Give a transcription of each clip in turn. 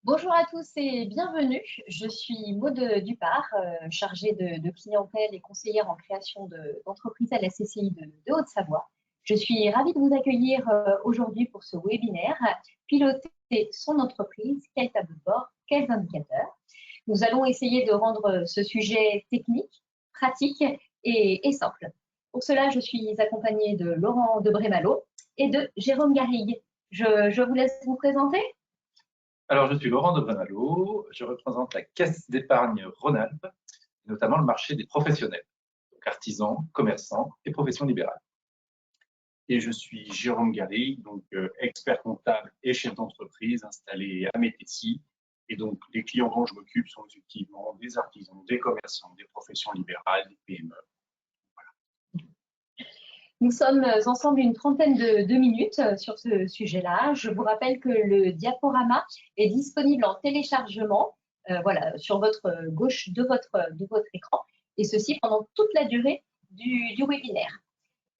Bonjour à tous et bienvenue. Je suis Maud Dupart, chargée de clientèle et conseillère en création d'entreprise à la CCI de Haute-Savoie. Je suis ravie de vous accueillir aujourd'hui pour ce webinaire Piloter son entreprise, quel tableau de bord, quels indicateurs. Nous allons essayer de rendre ce sujet technique, pratique et simple. Pour cela, je suis accompagnée de Laurent Debré-Malo et de Jérôme Garrigue. Je vous laisse vous présenter. Alors, je suis Laurent Debré-Malo, je représente la Caisse d'épargne Rhône-Alpes, notamment le marché des professionnels, donc artisans, commerçants et professions libérales. Et je suis Jérôme Garrigue, donc expert comptable et chef d'entreprise installé à Métécy. Et donc, les clients dont je m'occupe sont effectivement des artisans, des commerçants, des professions libérales, des PME. Nous sommes ensemble une trentaine de minutes sur ce sujet-là. Je vous rappelle que le diaporama est disponible en téléchargement voilà, sur votre gauche de votre écran, et ceci pendant toute la durée du webinaire.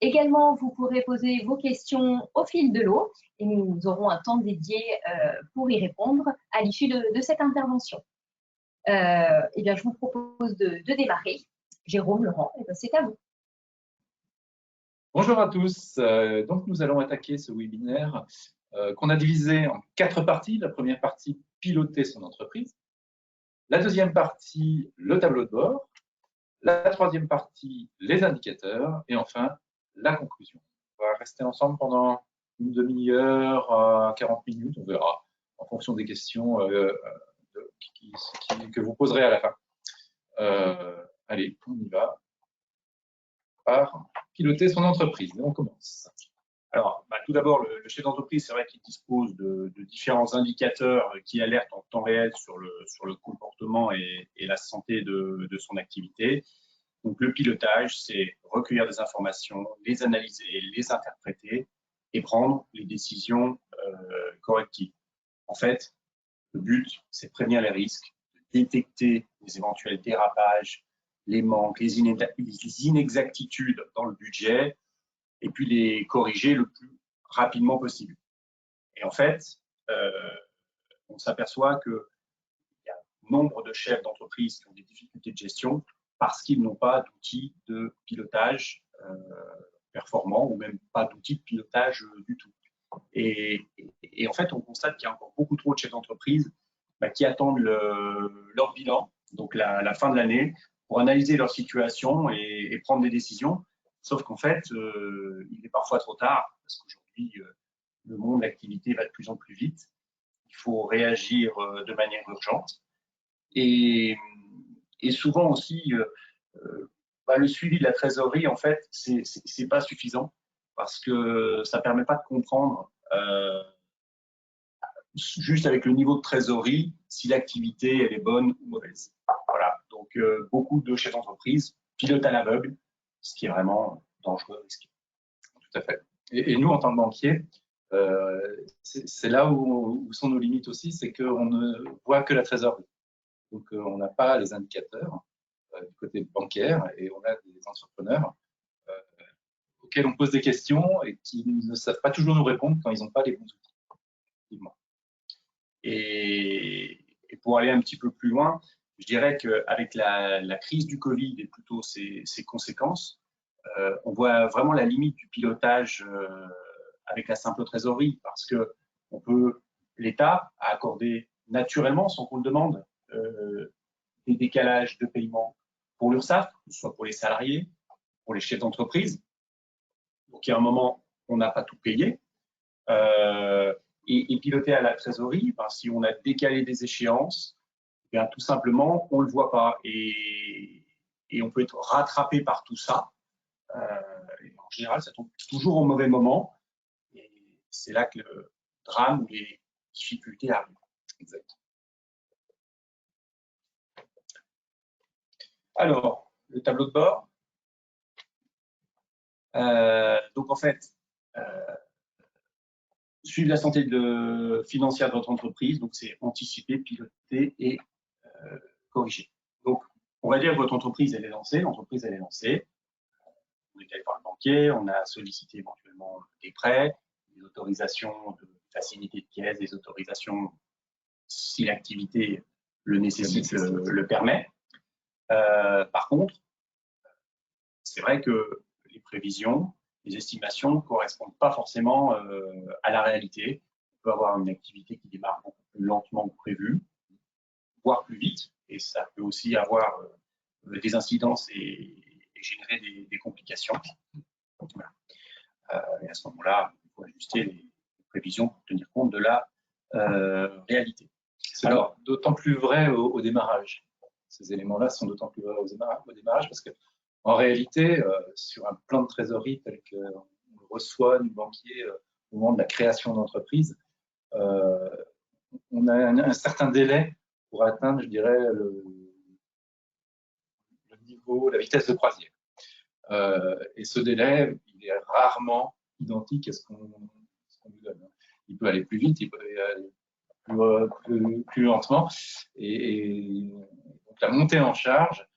Également, vous pourrez poser vos questions au fil de l'eau et nous aurons un temps dédié pour y répondre à l'issue de cette intervention. Eh bien, je vous propose de démarrer. Jérôme, Laurent, c'est à vous. Bonjour à tous. Donc, nous allons attaquer ce webinaire qu'on a divisé en 4 parties. La première partie, piloter son entreprise. La deuxième partie, le tableau de bord. La troisième partie, les indicateurs. Et enfin, la conclusion. On va rester ensemble pendant une demi-heure à 40 minutes, on verra, en fonction des questions que vous poserez à la fin. Allez, on y va. Par piloter son entreprise. Et on commence. Alors, tout d'abord, le chef d'entreprise, c'est vrai qu'il dispose de différents indicateurs qui alertent en temps réel sur le comportement et la santé de son activité. Donc, le pilotage, c'est recueillir des informations, les analyser, les interpréter et prendre les décisions correctives. En fait, le but, c'est de prévenir les risques, de détecter les éventuels dérapages, les manques, les inexactitudes dans le budget, et puis les corriger le plus rapidement possible. Et en fait, on s'aperçoit qu'il y a nombre de chefs d'entreprise qui ont des difficultés de gestion parce qu'ils n'ont pas d'outils de pilotage performants ou même pas d'outils de pilotage du tout. Et en fait, on constate qu'il y a encore beaucoup trop de chefs d'entreprise qui attendent leur bilan, donc la fin de l'année, pour analyser leur situation et prendre des décisions. Sauf qu'en fait, il est parfois trop tard, parce qu'aujourd'hui, le monde, l'activité va de plus en plus vite. Il faut réagir de manière urgente. Et souvent aussi, le suivi de la trésorerie, en fait, c'est pas suffisant, parce que ça permet pas de comprendre juste avec le niveau de trésorerie si l'activité elle est bonne ou mauvaise. Voilà. Donc beaucoup de chefs d'entreprise pilotent à l'aveugle, ce qui est vraiment dangereux, risqué. Tout à fait. Et nous, en tant que banquier, c'est là où sont nos limites aussi, c'est qu'on ne voit que la trésorerie. Donc on n'a pas les indicateurs du côté bancaire, et on a des entrepreneurs auxquels on pose des questions et qui ne savent pas toujours nous répondre quand ils n'ont pas les bons outils. Et pour aller un petit peu plus loin, je dirais qu'avec la crise du Covid et plutôt ses conséquences, on voit vraiment la limite du pilotage avec la simple trésorerie, parce que l'État a accordé naturellement, sans qu'on le demande, des décalages de paiement pour l'URSSAF, que ce soit pour les salariés, pour les chefs d'entreprise. Donc, il y a un moment, on n'a pas tout payé. Et piloter à la trésorerie, si on a décalé des échéances, bien, tout simplement, on ne le voit pas. Et on peut être rattrapé par tout ça. En général, ça tombe toujours au mauvais moment. Et c'est là que le drame ou les difficultés arrivent. Exact. Alors, le tableau de bord. Donc, en fait, suivre la santé financière de votre entreprise, donc c'est anticiper, piloter et corriger. Donc, on va dire que votre entreprise, elle est lancée, l'entreprise, elle est lancée. On est allé voir le banquier, on a sollicité éventuellement des prêts, des autorisations de facilité de caisse, des autorisations si l'activité le nécessite, le permet. Par contre, c'est vrai que les prévisions, les estimations ne correspondent pas forcément à la réalité. On peut avoir une activité qui démarre beaucoup plus lentement que prévu, voire plus vite, et ça peut aussi avoir des incidences et générer des complications. Voilà. Et à ce moment-là, il faut ajuster les prévisions pour tenir compte de la réalité. Alors, d'autant plus vrai au démarrage. Ces éléments-là sont d'autant plus vrais au démarrage parce qu'en réalité, sur un plan de trésorerie tel qu'on le reçoit du banquier au moment de la création d'entreprise, on a un certain délai pour atteindre, je dirais, le niveau, la vitesse de croisière. Et ce délai, il est rarement identique à ce qu'on nous donne. Il peut aller plus vite, il peut aller plus lentement. Et donc la montée en charge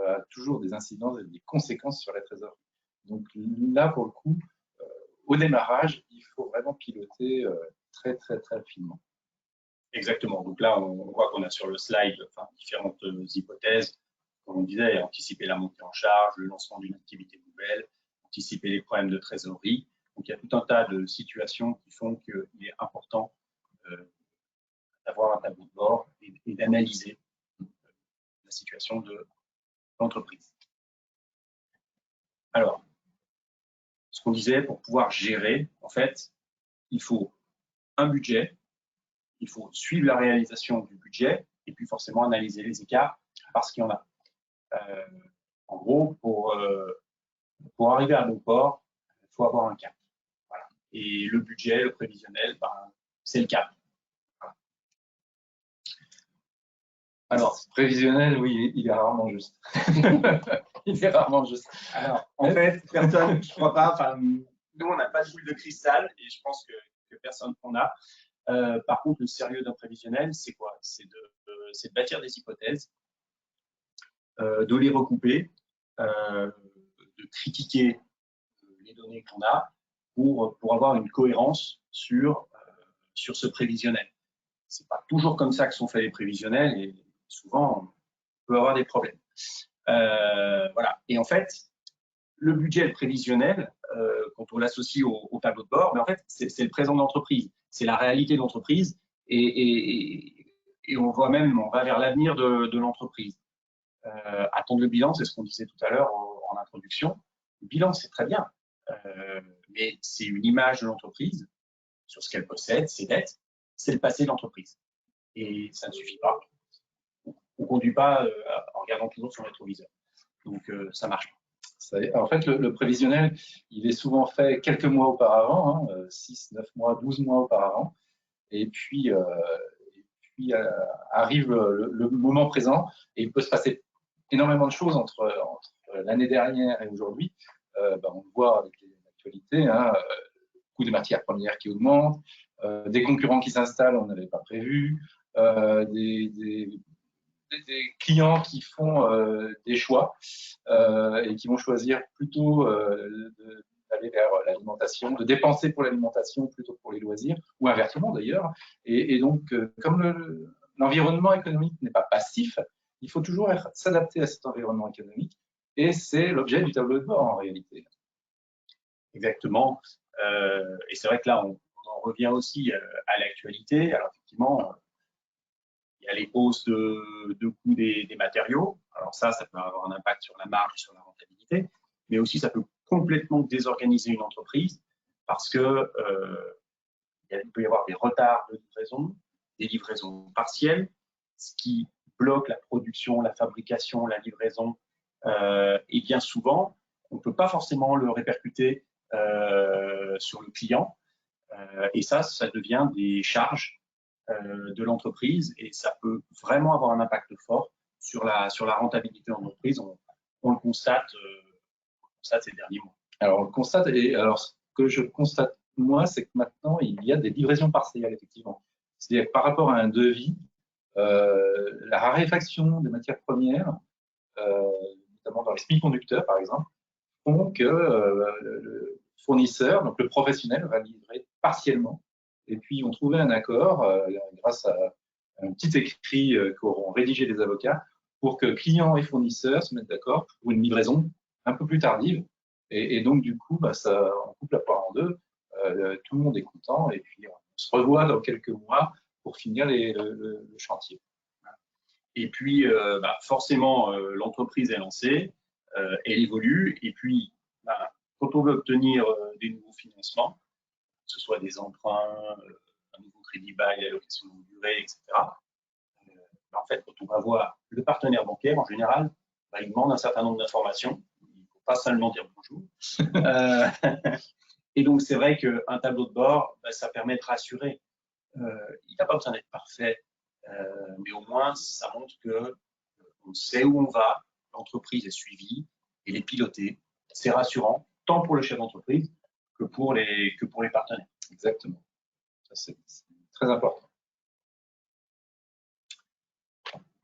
a toujours des incidences et des conséquences sur la trésorerie. Donc là, pour le coup, au démarrage, il faut vraiment piloter très, très, très finement. Exactement. Donc là, on voit qu'on a sur le slide différentes hypothèses. Comme on disait, anticiper la montée en charge, le lancement d'une activité nouvelle, anticiper les problèmes de trésorerie. Donc il y a tout un tas de situations qui font qu'il est important d'avoir un tableau de bord et d'analyser la situation de l'entreprise. Alors, ce qu'on disait, pour pouvoir gérer, en fait, il faut un budget, il faut suivre la réalisation du budget et puis forcément analyser les écarts parce qu'il y en a. En gros, pour arriver à bon port, il faut avoir un cap. Voilà. Et le budget, le prévisionnel, c'est le cap. Voilà. Alors, prévisionnel, oui, il est rarement juste. Il est rarement juste. Alors, en fait, personne, je ne crois pas, nous, on n'a pas de boule de cristal et je pense que personne n'en a. Par contre, le sérieux d'un prévisionnel, c'est quoi? C'est de bâtir des hypothèses, de les recouper, de critiquer les données qu'on a pour avoir une cohérence sur ce prévisionnel. Ce n'est pas toujours comme ça que sont faits les prévisionnels et souvent, on peut avoir des problèmes. Voilà. Et en fait, le budget prévisionnel, quand on l'associe au tableau de bord, mais en fait, c'est le présent de l'entreprise, c'est la réalité de l'entreprise et on va vers l'avenir de l'entreprise. Attendre le bilan, c'est ce qu'on disait tout à l'heure en introduction. Le bilan, c'est très bien, mais c'est une image de l'entreprise sur ce qu'elle possède, ses dettes, c'est le passé de l'entreprise. Et ça ne suffit pas. On ne conduit pas en regardant toujours son rétroviseur. Donc, ça marche pas. En fait, le prévisionnel, il est souvent fait quelques mois auparavant, 6, 9 mois, 12 mois auparavant. Et puis arrive le moment présent et il peut se passer énormément de choses entre l'année dernière et aujourd'hui. On le voit avec l'actualité, le coût des matières premières qui augmente, des concurrents qui s'installent, on n'avait pas prévu, des clients qui font des choix et qui vont choisir plutôt d'aller vers l'alimentation, de dépenser pour l'alimentation plutôt que pour les loisirs, ou inversement d'ailleurs. Et donc, comme l'environnement économique n'est pas passif, il faut toujours s'adapter à cet environnement économique. Et c'est l'objet du tableau de bord en réalité. Exactement. Et c'est vrai que là, on en revient aussi à l'actualité. Alors effectivement, il y a les hausses de coûts des matériaux. Alors ça peut avoir un impact sur la marge et sur la rentabilité, mais aussi ça peut complètement désorganiser une entreprise parce que il peut y avoir des retards de livraison, des livraisons partielles, ce qui bloque la production, la fabrication, la livraison. Et bien souvent, on ne peut pas forcément le répercuter sur le client. Et ça devient des charges de l'entreprise et ça peut vraiment avoir un impact fort sur la rentabilité de l'entreprise. On le constate ces derniers mois. Alors, on le constate, et alors ce que je constate, moi, c'est que maintenant, il y a des livraisons partielles, effectivement. C'est-à-dire que par rapport à un devis, la raréfaction des matières premières, notamment dans les semi-conducteurs, par exemple, font que le fournisseur, donc le professionnel, va livrer partiellement. Et puis, on trouvait un accord grâce à un petit écrit qu'auront rédigé les avocats pour que clients et fournisseurs se mettent d'accord pour une livraison un peu plus tardive. Et donc, du coup, ça, on coupe la poire en deux. Tout le monde est content et puis on se revoit dans quelques mois pour finir le chantier. Et puis, forcément, l'entreprise est lancée, elle évolue. Et puis, quand on veut obtenir des nouveaux financements, que ce soit des emprunts, un nouveau crédit bail à location longue durée, etc., en fait, quand on va voir le partenaire bancaire, en général, il demande un certain nombre d'informations. Il ne faut pas seulement dire bonjour. Et donc, c'est vrai qu'un tableau de bord, ça permet de rassurer. Il n'a pas besoin d'être parfait, mais au moins, ça montre qu'on sait où on va, l'entreprise est suivie, elle est pilotée. C'est rassurant, tant pour le chef d'entreprise que pour les partenaires. Exactement. Ça, c'est très important.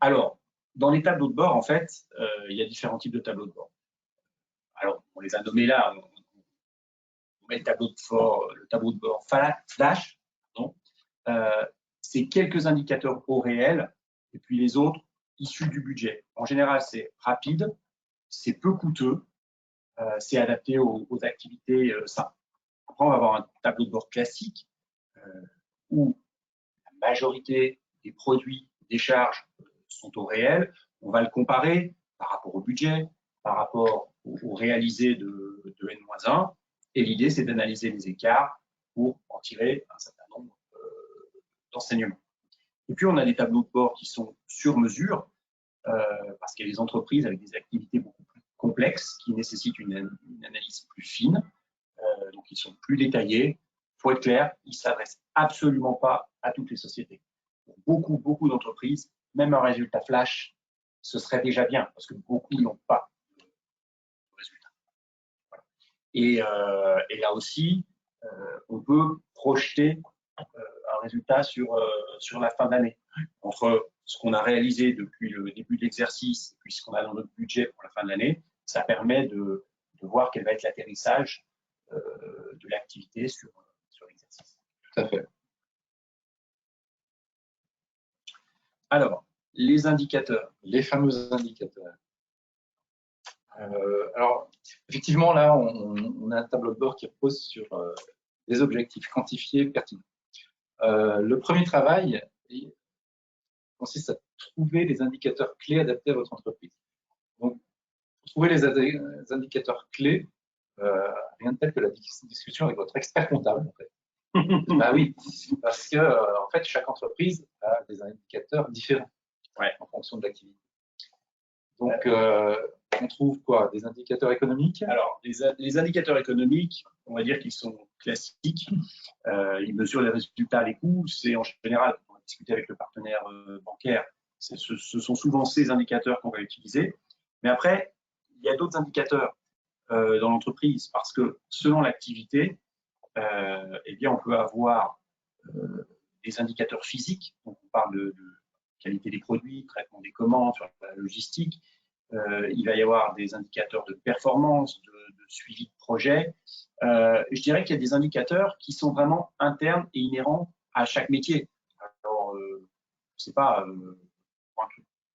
Alors, dans les tableaux de bord, en fait, il y a différents types de tableaux de bord. Alors, on les a nommés là. On met le tableau de bord flash. C'est quelques indicateurs au réel et puis les autres issus du budget. En général, c'est rapide, c'est peu coûteux, c'est adapté aux activités simples. Après, on va avoir un tableau de bord classique où la majorité des produits, des charges sont au réel. On va le comparer par rapport au budget, par rapport au réalisé de N-1. Et l'idée, c'est d'analyser les écarts pour en tirer un certain nombre d'enseignements. Et puis, on a des tableaux de bord qui sont sur mesure, parce qu'il y a des entreprises avec des activités beaucoup plus complexes qui nécessitent une analyse plus fine, donc ils sont plus détaillés. Il faut être clair, ils ne s'adressent absolument pas à toutes les sociétés. Pour beaucoup d'entreprises, même un résultat flash, ce serait déjà bien, parce que beaucoup n'ont pas de résultat. Voilà. Et là aussi, on peut projeter un résultat sur la fin d'année. Entre ce qu'on a réalisé depuis le début de l'exercice et puis ce qu'on a dans notre budget pour la fin de l'année, ça permet de voir quel va être l'atterrissage de l'activité sur l'exercice. Tout à fait. Alors, les indicateurs. Les fameux indicateurs. Alors, effectivement, là, on a un tableau de bord qui repose sur des objectifs quantifiés pertinents. Le premier travail consiste à trouver les indicateurs clés adaptés à votre entreprise. Donc, pour trouver les indicateurs clés, rien de tel que la discussion avec votre expert comptable, en fait. Bah oui, parce que en fait, chaque entreprise a des indicateurs différents en fonction de l'activité. Donc, on trouve quoi? Des indicateurs économiques? Alors, les indicateurs économiques, on va dire qu'ils sont classiques. Ils mesurent les résultats, les coûts. C'est en général, quand on va discuter avec le partenaire bancaire, ce sont souvent ces indicateurs qu'on va utiliser. Mais après, il y a d'autres indicateurs dans l'entreprise parce que selon l'activité, eh bien, on peut avoir des indicateurs physiques. Donc, on parle de qualité des produits, traitement des commandes, sur la logistique. Il va y avoir des indicateurs de performance, de suivi de projet. Je dirais qu'il y a des indicateurs qui sont vraiment internes et inhérents à chaque métier. Alors, je ne sais pas,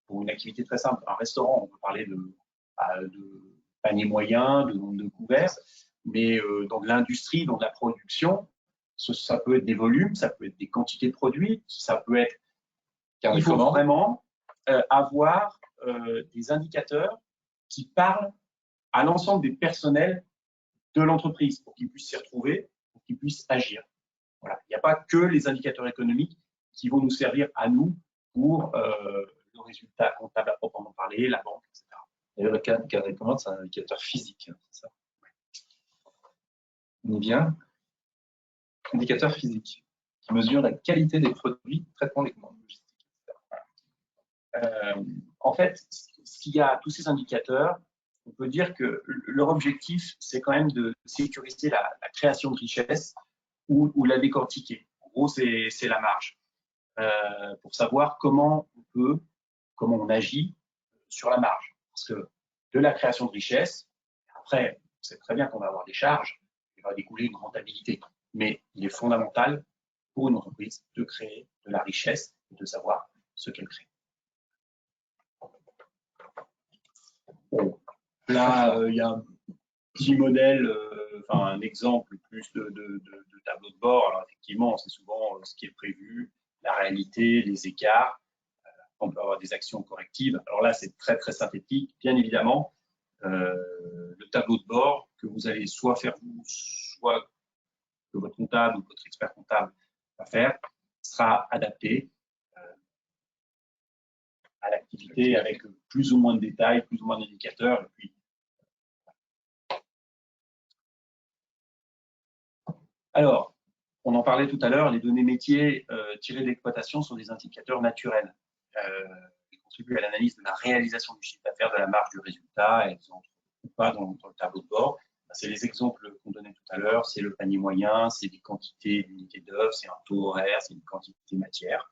pour une activité très simple, un restaurant, on peut parler de panier moyen, de nombre de couverts, mais dans l'industrie, dans la production, ça peut être des volumes, ça peut être des quantités de produits, ça peut être… Il faut vraiment avoir des indicateurs qui parlent à l'ensemble des personnels de l'entreprise pour qu'ils puissent s'y retrouver, pour qu'ils puissent agir. Voilà. Il n'y a pas que les indicateurs économiques qui vont nous servir à nous pour le résultat comptable à proprement parler, la banque, etc. D'ailleurs, le carnet de commande, c'est un indicateur physique, c'est ça? On y vient. Indicateur physique qui mesure la qualité des produits, traitement des commandes logistiques, etc. En fait, s'il y a tous ces indicateurs, on peut dire que leur objectif, c'est quand même de sécuriser la création de richesse ou la décortiquer. En gros, c'est la marge. Pour savoir comment on agit sur la marge. Parce que de la création de richesse, après, c'est très bien qu'on va avoir des charges, il va découler une rentabilité. Mais il est fondamental pour une entreprise de créer de la richesse et de savoir ce qu'elle crée. Bon, là, il y a un petit modèle, enfin un exemple plus de tableau de bord. Alors effectivement, c'est souvent ce qui est prévu, la réalité, les écarts. On peut avoir des actions correctives. Alors là, c'est très très synthétique, bien évidemment. Le tableau de bord que vous allez soit faire vous, soit que votre comptable ou votre expert comptable va faire, sera adapté à l'activité avec plus ou moins de détails, plus ou moins d'indicateurs. Et puis, alors, on en parlait tout à l'heure, les données métiers tirées d'exploitation sont des indicateurs naturels. Ils contribuent à l'analyse de la réalisation du chiffre d'affaires, de la marge du résultat, elles entrent ou pas dans le tableau de bord. C'est les exemples qu'on donnait tout à l'heure, c'est le panier moyen, c'est des quantités d'unités d'œuvre, c'est un taux horaire, c'est une quantité matière.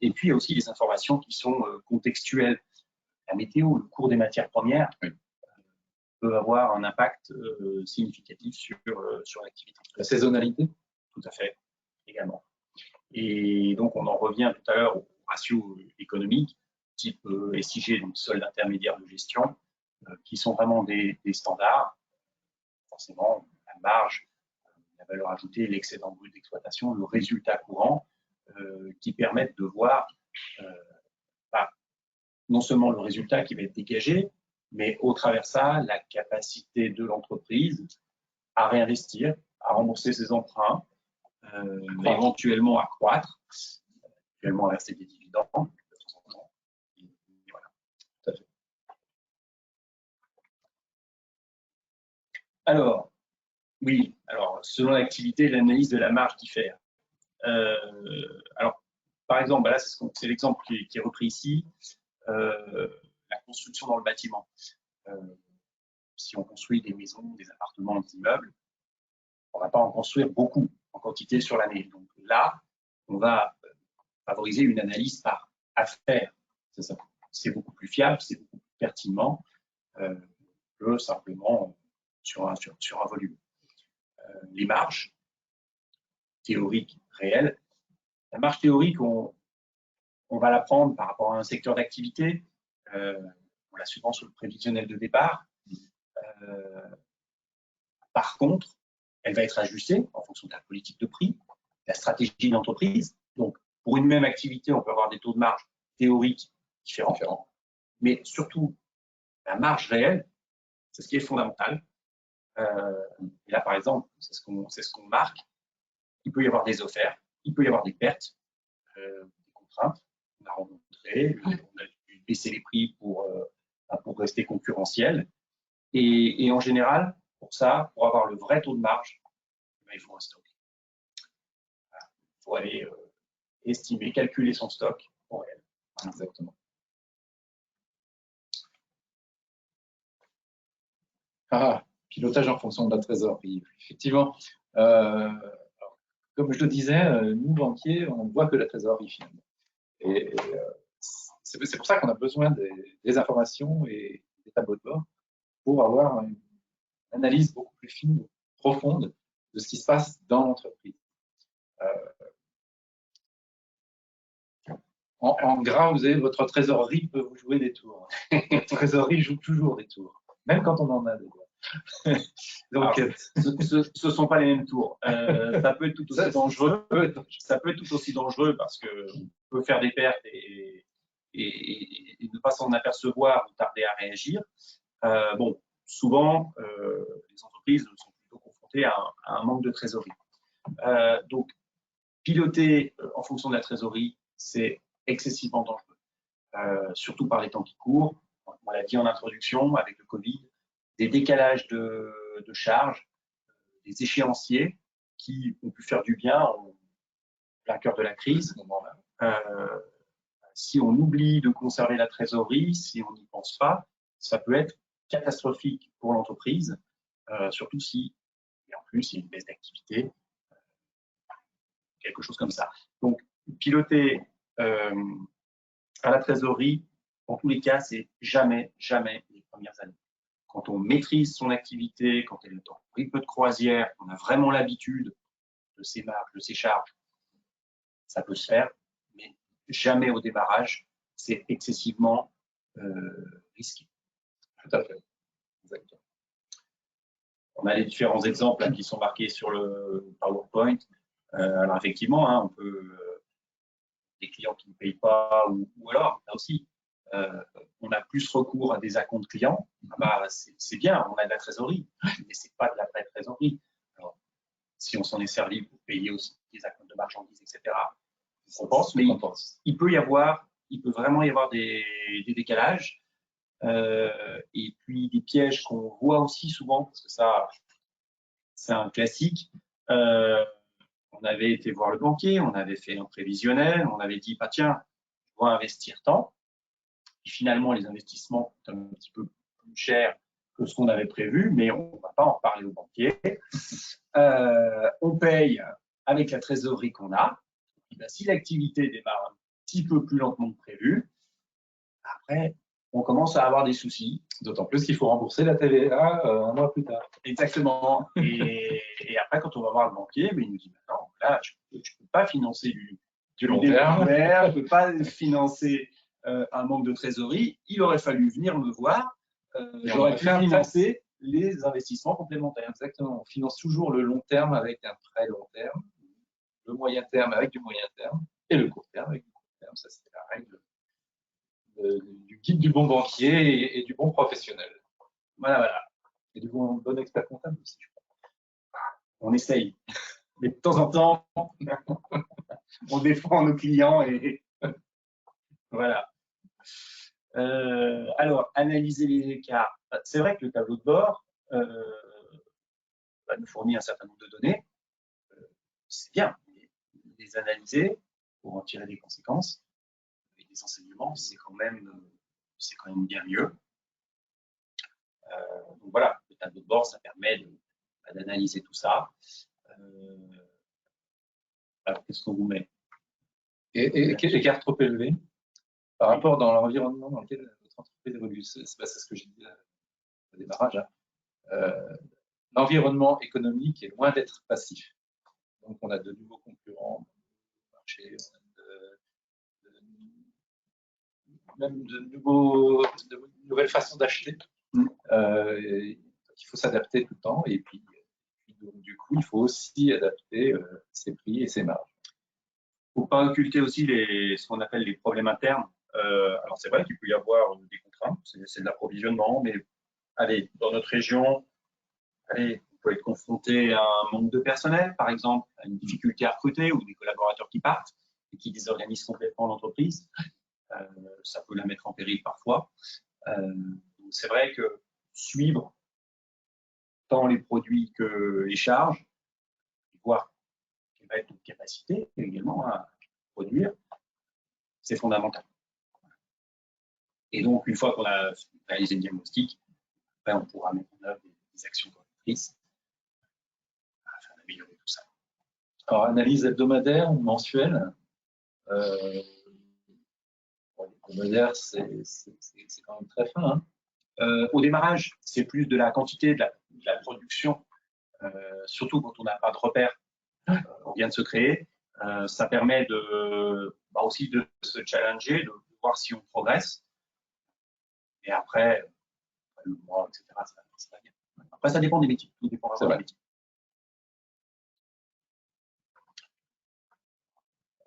Et puis, il y a aussi des informations qui sont contextuelles. La météo, le cours des matières premières, peut avoir un impact significatif sur l'activité. La saisonnalité? Tout à fait, également. Et donc, on en revient tout à l'heure aux ratios économiques, type SIG, donc solde intermédiaire de gestion, qui sont vraiment des standards. Forcément, la marge, la valeur ajoutée, l'excédent brut d'exploitation, le résultat courant, qui permettent de voir non seulement le résultat qui va être dégagé, mais au travers de ça, la capacité de l'entreprise à réinvestir, à rembourser ses emprunts, éventuellement à croître, éventuellement à verser des dividendes de temps en temps. Et voilà. Tout à fait. Alors, oui, alors selon l'activité, l'analyse de la marge diffère. Alors, par exemple, là, c'est l'exemple qui est repris ici, la construction dans le bâtiment. Si on construit des maisons, des appartements, des immeubles, on ne va pas en construire beaucoup en quantité sur l'année. Donc là, on va favoriser une analyse par affaire. C'est ça. C'est beaucoup plus fiable, c'est beaucoup plus pertinent que simplement sur un volume. Les marges théoriques réelles. La marge théorique, on va la prendre par rapport à un secteur d'activité. On l'a souvent sur le prévisionnel de départ. Par contre, elle va être ajustée en fonction de la politique de prix, de la stratégie de l'entreprise. Donc, pour une même activité, on peut avoir des taux de marge théoriques différents. Mais surtout, la marge réelle, c'est ce qui est fondamental. Et là, par exemple, c'est ce qu'on marque. Il peut y avoir des offertes, il peut y avoir des pertes, des contraintes. On a rencontré, on a dû baisser les prix pour rester concurrentiel. Et en général, pour ça, pour avoir le vrai taux de marge, il faut un stock. Il faut aller estimer, calculer son stock pour elle. Exactement. Ah, pilotage en fonction de la trésorerie. Effectivement, comme je le disais, nous, banquiers, on ne voit que la trésorerie finalement. Et c'est pour ça qu'on a besoin des informations et des tableaux de bord pour avoir une analyse beaucoup plus fine, profonde de ce qui se passe dans l'entreprise. En gras, vous avez votre trésorerie peut vous jouer des tours. La trésorerie joue toujours des tours, même quand on en a des doigts. Donc, ce ne sont pas les mêmes tours. Ça peut être tout aussi dangereux. Ça peut être tout aussi dangereux parce qu'on peut faire des pertes et ne pas s'en apercevoir ou tarder à réagir. Bon, souvent, les entreprises sont plutôt confrontées à un manque de trésorerie. Donc, piloter en fonction de la trésorerie, c'est excessivement dangereux, surtout par les temps qui courent. On l'a dit en introduction, avec le Covid, des décalages de charges, des échéanciers qui ont pu faire du bien en plein cœur de la crise. Si on oublie de conserver la trésorerie, si on n'y pense pas, ça peut être catastrophique pour l'entreprise, surtout si, et en plus, il y a une baisse d'activité, quelque chose comme ça. Donc, piloter à la trésorerie, en tous les cas, c'est jamais les premières années. Quand on maîtrise son activité, quand elle est en rythme de croisière, on a vraiment l'habitude de ses marges, de ses charges, ça peut se faire jamais au démarrage, c'est excessivement risqué. Tout à fait. Exactement. On a les différents exemples là, qui sont marqués sur le PowerPoint. Alors effectivement, hein, on peut des clients qui ne payent pas, ou alors, là aussi, on a plus recours à des acomptes clients. Ah bah, c'est bien, on a de la trésorerie, mais ce n'est pas de la vraie trésorerie. Alors, si on s'en est servi pour payer aussi des acomptes de marchandises, etc., on pense, mais il peut vraiment y avoir des décalages. Et puis des pièges qu'on voit aussi souvent, parce que ça, c'est un classique. On avait été voir le banquier, on avait fait un prévisionnel, on avait dit, bah, tiens, on va investir tant. Et finalement, les investissements sont un petit peu plus chers que ce qu'on avait prévu, mais on ne va pas en reparler au banquier. On paye avec la trésorerie qu'on a. Et bien, si l'activité démarre un petit peu plus lentement que prévu, après, on commence à avoir des soucis. D'autant plus qu'il faut rembourser la TVA un mois plus tard. Exactement. Et après, quand on va voir le banquier, il nous dit, bah non, là, je ne peux pas financer du long terme. Je ne peux pas financer un manque de trésorerie. Il aurait fallu venir me voir. J'aurais pu financer les investissements complémentaires. Exactement. On finance toujours le long terme avec un prêt long terme, le moyen terme avec du moyen terme et le court terme avec du court terme. Ça, c'est la règle du guide du bon banquier et du bon professionnel. Voilà. Et du bon expert comptable aussi, je crois. On essaye. Mais de temps en temps, on défend nos clients et voilà. Alors, analyser les écarts. C'est vrai que le tableau de bord va nous fournir un certain nombre de données. C'est bien. Les analyser pour en tirer des conséquences et des enseignements, c'est quand même bien mieux. Donc voilà, le tableau de bord, ça permet d'analyser tout ça. Alors, qu'est-ce qu'on vous met? Et écart trop élevé par rapport dans l'environnement dans lequel votre entreprise évolue. C'est ce que j'ai dit au démarrage. Hein. L'environnement économique est loin d'être passif. Donc, on a de nouveaux concurrents dans le marché, même de nouvelles façons d'acheter. Il faut s'adapter tout le temps. Et puis donc, du coup, il faut aussi adapter ses prix et ses marges. Il ne faut pas occulter aussi ce qu'on appelle les problèmes internes. Alors, c'est vrai qu'il peut y avoir des contraintes, c'est de l'approvisionnement, mais allez, dans notre région, allez, vous pouvez être confronté à un manque de personnel, par exemple, à une difficulté à recruter ou des collaborateurs qui partent et qui désorganisent complètement l'entreprise. Ça peut la mettre en péril parfois. C'est vrai que suivre tant les produits que les charges, voir quelle va être notre capacité également à produire, c'est fondamental. Et donc, une fois qu'on a réalisé le diagnostic, après, on pourra mettre en œuvre des actions correctrices afin d'améliorer tout ça. Alors, analyse hebdomadaire ou mensuelle. Hebdomadaire, c'est quand même très fin. Hein. Au démarrage, c'est plus de la quantité, de la production, surtout quand on n'a pas de repères. On vient de se créer. Ça permet aussi de se challenger, de voir si on progresse. Et après, le mois, etc., ça va bien. Après, ça dépend des métiers. Tout dépend des métiers.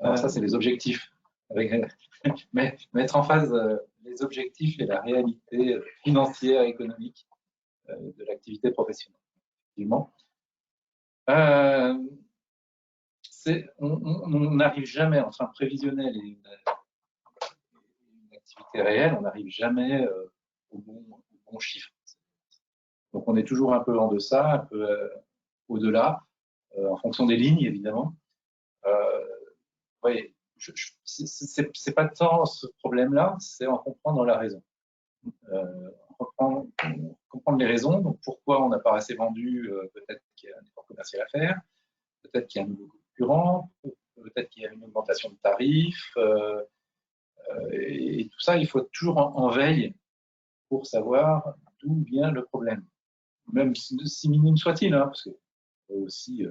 Alors ça, c'est les objectifs. Mettre en phase les objectifs et la réalité financière, économique de l'activité professionnelle. Effectivement. On n'arrive jamais, enfin prévisionnel et une activité réelle, on n'arrive jamais au bon chiffre. Donc on est toujours un peu en deçà, un peu au-delà, en fonction des lignes évidemment. Oui, c'est pas tant ce problème-là, c'est en comprendre la raison. Comprendre les raisons, donc pourquoi on n'a pas assez vendu, peut-être qu'il y a un effort commercial à faire, peut-être qu'il y a un nouveau concurrent, peut-être qu'il y a une augmentation de tarifs, et tout ça, il faut être toujours en veille pour savoir d'où vient le problème, même si minime soit-il, hein, parce qu'il faut aussi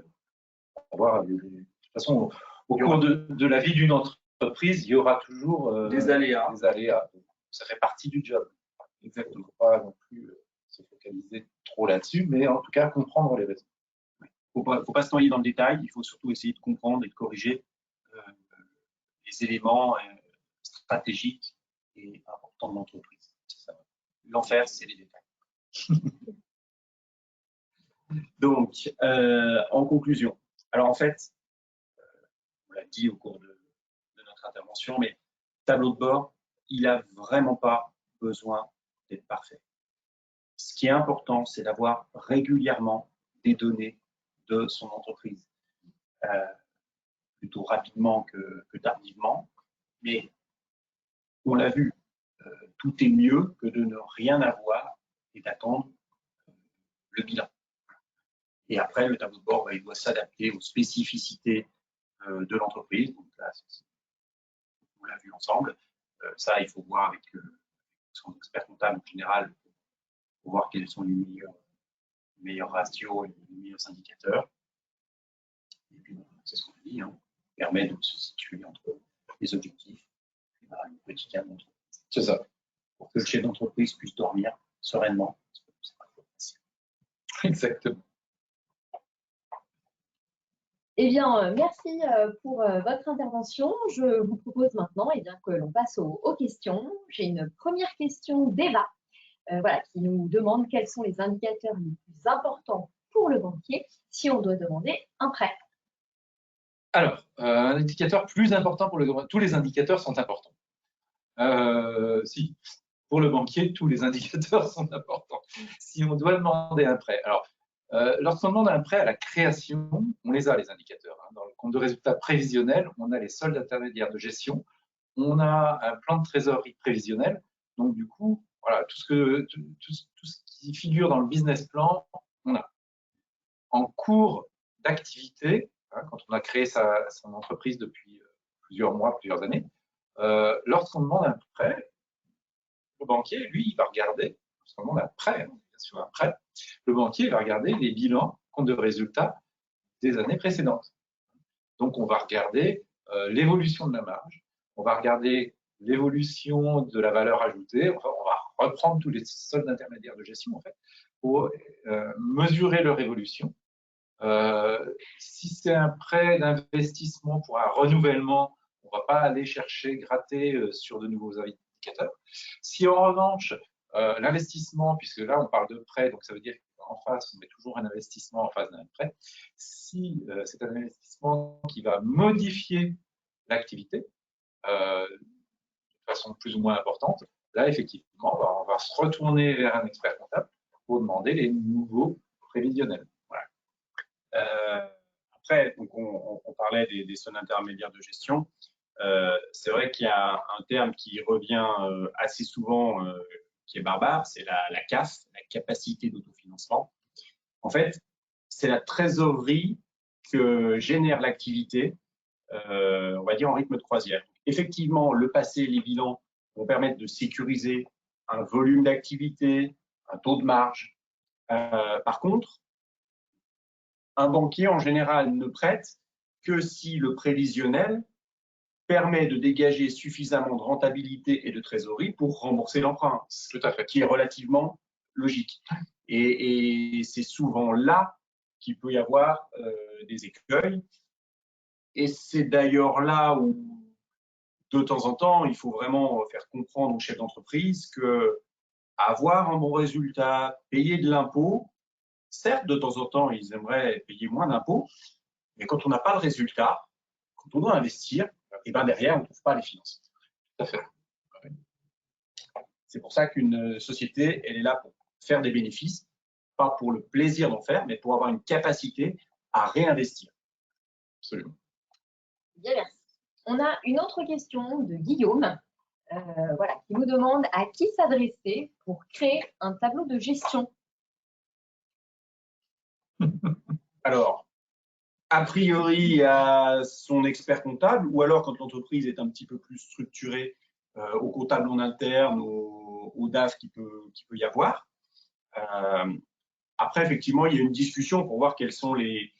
avoir, de toute façon, au cours de la vie d'une entreprise, entreprise, il y aura toujours Des aléas. des aléas. Ça fait partie du job. Exactement. Il ne faut pas non plus se focaliser trop là-dessus, mais en tout cas comprendre les raisons. Il ne faut pas se noyer dans le détail, il faut surtout essayer de comprendre et de corriger les éléments stratégiques et importants de l'entreprise. L'enfer, c'est les détails. Donc, en conclusion, alors en fait, on l'a dit au cours de notre intervention, mais tableau de bord, il n'a vraiment pas besoin d'être parfait. Ce qui est important, c'est d'avoir régulièrement des données de son entreprise, plutôt rapidement que tardivement, mais on l'a vu, tout est mieux que de ne rien avoir et d'attendre le bilan. Et après, le tableau de bord, il doit s'adapter aux spécificités de l'entreprise. Donc là, on l'a vu ensemble. Ça, il faut voir avec son expert comptable en général pour voir quels sont les meilleurs ratios et les meilleurs indicateurs. Et puis, c'est ce qu'on a dit, permet de se situer entre les objectifs et une petite gamme d'entreprise. C'est ça. Pour que le chef d'entreprise puisse dormir sereinement. C'est pas trop facile. Exactement. Eh bien, merci pour votre intervention. Je vous propose maintenant que l'on passe aux questions. J'ai une première question d'Eva qui nous demande quels sont les indicateurs les plus importants pour le banquier si on doit demander un prêt. Alors, un indicateur plus important pour tous les indicateurs sont importants. Si, pour le banquier, tous les indicateurs sont importants. Si on doit demander un prêt. Alors, lorsqu'on demande un prêt à la création, on les a, les indicateurs. Dans le compte de résultat prévisionnel, on a les soldes intermédiaires de gestion, on a un plan de trésorerie prévisionnel. Donc, du coup, voilà, tout ce qui figure dans le business plan, on a. En cours d'activité, quand on a créé son entreprise depuis plusieurs mois, plusieurs années, lorsqu'on demande un prêt, le banquier, lui, il va regarder, lorsqu'on demande un prêt, bien sûr un prêt, le banquier va regarder les bilans, comptes de résultats des années précédentes. Donc, on va regarder l'évolution de la marge, on va regarder l'évolution de la valeur ajoutée, on va reprendre tous les soldes intermédiaires de gestion, en fait, pour mesurer leur évolution. Si c'est un prêt d'investissement pour un renouvellement, on ne va pas aller chercher, gratter sur de nouveaux indicateurs. Si en revanche, l'investissement, puisque là on parle de prêt, donc ça veut dire qu'en face, on met toujours un investissement en face d'un prêt, si c'est un investissement qui va modifier l'activité de façon plus ou moins importante, là effectivement, on va se retourner vers un expert comptable pour demander les nouveaux prévisionnels. Après, donc on parlait des soldes intermédiaires de gestion. C'est vrai qu'il y a un terme qui revient assez souvent, qui est barbare, c'est la CAF, la capacité d'autofinancement. En fait, c'est la trésorerie que génère l'activité, on va dire en rythme de croisière. Effectivement, le passé, les bilans vont permettre de sécuriser un volume d'activité, un taux de marge. Par contre, un banquier, en général, ne prête que si le prévisionnel permet de dégager suffisamment de rentabilité et de trésorerie pour rembourser l'emprunt, qui est relativement logique. Et c'est souvent là qu'il peut y avoir des écueils. Et c'est d'ailleurs là où, de temps en temps, il faut vraiment faire comprendre aux chefs d'entreprise qu'avoir un bon résultat, payer de l'impôt, certes, de temps en temps, ils aimeraient payer moins d'impôts, mais quand on n'a pas de résultat, quand on doit investir, et ben derrière, on ne trouve pas les finances. Tout à fait. C'est pour ça qu'une société, elle est là pour faire des bénéfices, pas pour le plaisir d'en faire, mais pour avoir une capacité à réinvestir. Absolument. Bien, merci. On a une autre question de Guillaume, qui nous demande à qui s'adresser pour créer un tableau de gestion. Alors, a priori, à son expert comptable, ou alors quand l'entreprise est un petit peu plus structurée, au comptable en interne, au DAF qui peut y avoir. Après, effectivement, il y a une discussion pour voir quels sont les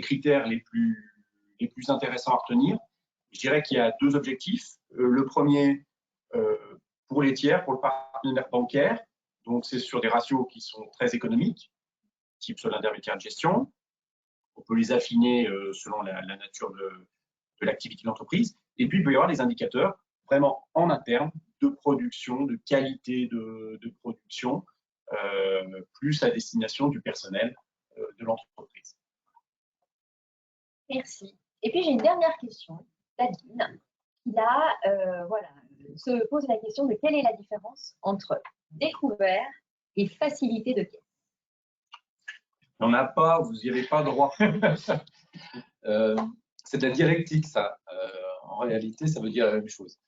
critères les plus intéressants à retenir. Je dirais qu'il y a deux objectifs. Le premier, pour les tiers, pour le partenaire bancaire, donc c'est sur des ratios qui sont très économiques, type sur l'intermédiaire de gestion. On peut les affiner selon la nature de l'activité de l'entreprise. Et puis, il peut y avoir des indicateurs vraiment en interne de production, de qualité de production, plus à destination du personnel de l'entreprise. Merci. Et puis, j'ai une dernière question d'Adeline qui là, voilà, se pose la question de quelle est la différence entre découvert et facilité de caisse. Il n'y en a pas, vous n'y avez pas droit. C'est de la dialectique, ça. En réalité, ça veut dire la même chose.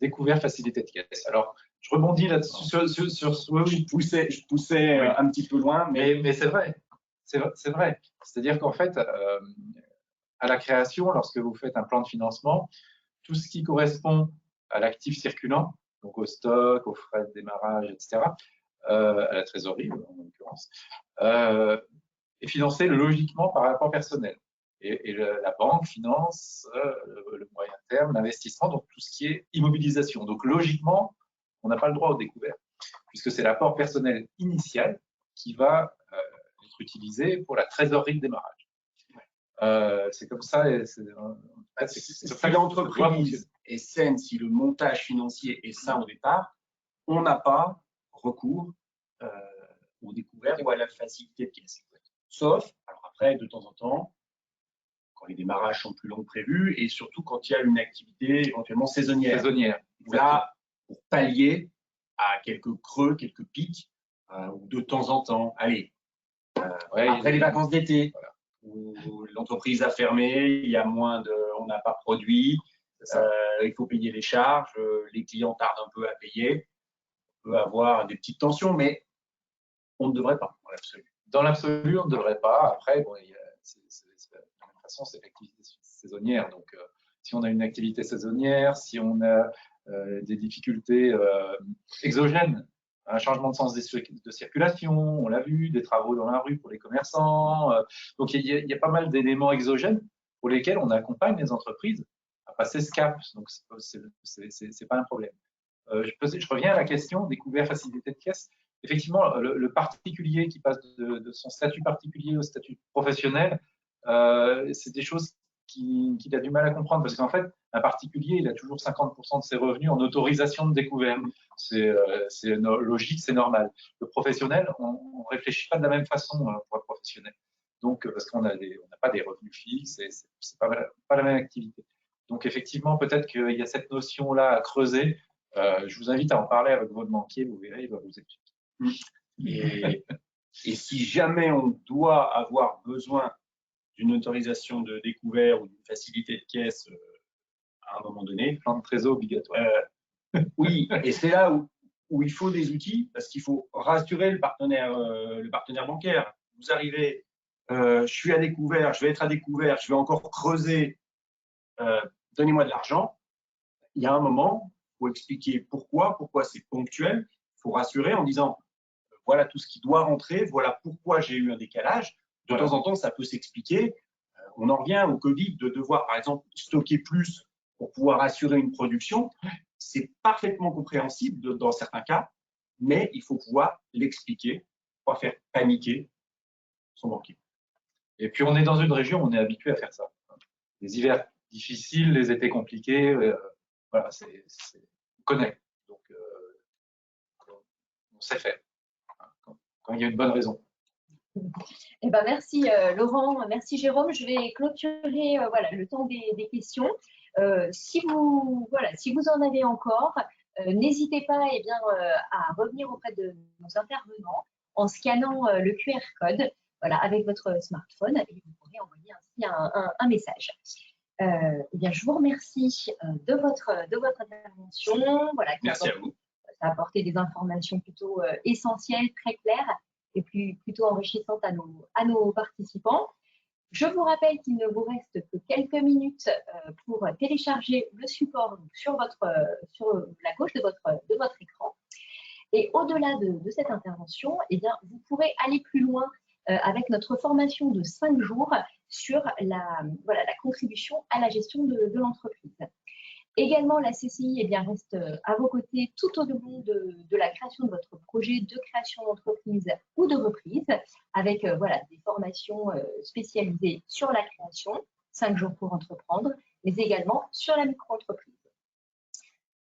Découvert, facilité de caisse. Alors, je rebondis là-dessus je poussais oui. Un petit peu loin, mais c'est vrai. C'est vrai. C'est-à-dire qu'en fait, à la création, lorsque vous faites un plan de financement, tout ce qui correspond à l'actif circulant, donc au stock, aux frais de démarrage, etc., à la trésorerie en l'occurrence, est financé logiquement par rapport personnel. Et la banque finance le moyen terme, l'investissement, donc tout ce qui est immobilisation. Donc logiquement, on n'a pas le droit au découvert, puisque c'est l'apport personnel initial qui va être utilisé pour la trésorerie de démarrage. C'est comme ça. Si l'entreprise est saine, si le montage financier est sain au départ, on n'a pas recours au découvert ou à la facilité de caisse. Sauf, alors après, de temps en temps, quand les démarrages sont plus longs que prévu et surtout quand il y a une activité éventuellement saisonnière. Là, pour pallier à quelques creux, quelques pics, ou de temps en temps, allez, après les vacances d'été, voilà, où l'entreprise a fermé, il y a on n'a pas produit, il faut payer les charges, les clients tardent un peu à payer, on peut avoir des petites tensions, mais on ne devrait pas, dans l'absolu. Dans l'absolu, on ne devrait pas. Après, bon, de la même façon, c'est l'activité saisonnière. Donc, si on a une activité saisonnière, si on a des difficultés exogènes, un changement de sens de circulation, on l'a vu, des travaux dans la rue pour les commerçants. Donc, il y a pas mal d'éléments exogènes pour lesquels on accompagne les entreprises à passer ce cap. Donc, c'est pas un problème. Je reviens à la question découvert, facilité de caisse. Effectivement, le particulier qui passe de son statut particulier au statut professionnel, c'est des choses qu'il a du mal à comprendre parce qu'en fait, un particulier, il a toujours 50% de ses revenus en autorisation de découvert. C'est logique, c'est normal. Le professionnel, on ne réfléchit pas de la même façon pour un professionnel. Donc, parce qu'on n'a pas des revenus fixes et c'est pas la même activité. Donc, effectivement, peut-être qu'il y a cette notion-là à creuser. Je vous invite à en parler avec votre banquier, vous verrez, il va vous expliquer. Et si jamais on doit avoir besoin d'une autorisation de découvert ou d'une facilité de caisse à un moment donné, plan de trésor obligatoire. Oui, et c'est là où il faut des outils parce qu'il faut rassurer le partenaire bancaire. Vous arrivez, je suis à découvert, je vais être à découvert, je vais encore creuser, donnez-moi de l'argent. Il y a un moment, il faut expliquer pourquoi c'est ponctuel. Il faut rassurer en disant voilà tout ce qui doit rentrer, voilà pourquoi j'ai eu un décalage. De temps en temps, ça peut s'expliquer. On en revient au Covid de devoir, par exemple, stocker plus pour pouvoir assurer une production. C'est parfaitement compréhensible dans certains cas, mais il faut pouvoir l'expliquer, pas faire paniquer son banquier. Et puis, on est dans une région où on est habitué à faire ça. Les hivers difficiles, les étés compliqués, voilà, on connaît. Donc, on sait faire. Quand il y a une bonne raison. Eh ben, merci Laurent, merci Jérôme. Je vais clôturer voilà, le temps des questions. Si vous en avez encore, n'hésitez pas à revenir auprès de nos intervenants en scannant le QR code voilà, avec votre smartphone et vous pourrez envoyer ainsi un message. Eh bien, je vous remercie de votre intervention. Voilà, merci à vous. Ça a apporté des informations plutôt essentielles, très claires et plutôt enrichissantes à nos participants. Je vous rappelle qu'il ne vous reste que quelques minutes pour télécharger le support sur la gauche de votre écran. Et au-delà de cette intervention, eh bien, vous pourrez aller plus loin avec notre formation de 5 jours sur la contribution à la gestion de l'entreprise. Également, la CCI eh bien, reste à vos côtés tout au long de la création de votre projet de création d'entreprise ou de reprise, avec des formations spécialisées sur la création, 5 jours pour entreprendre, mais également sur la micro-entreprise.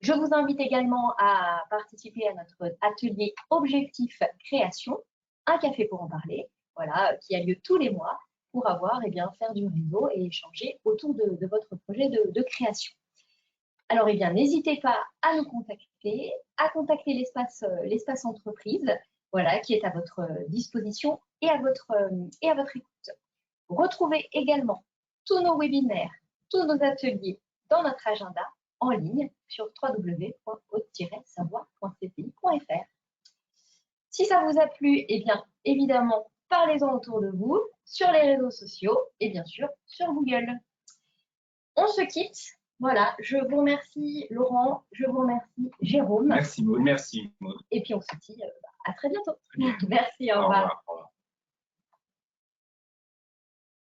Je vous invite également à participer à notre atelier Objectif Création, un café pour en parler, qui a lieu tous les mois pour faire du réseau et échanger autour de votre projet de création. Alors, n'hésitez pas à nous contacter, à contacter l'espace entreprise, qui est à votre disposition et à votre écoute. Retrouvez également tous nos webinaires, tous nos ateliers dans notre agenda en ligne sur www.haute-savoie.cpi.fr. Si ça vous a plu, évidemment, parlez-en autour de vous, sur les réseaux sociaux et bien sûr sur Google. On se quitte. Je vous remercie Laurent, je vous remercie Jérôme. Merci Maud. Merci Maud. Et puis on se dit à très bientôt. Merci, au revoir.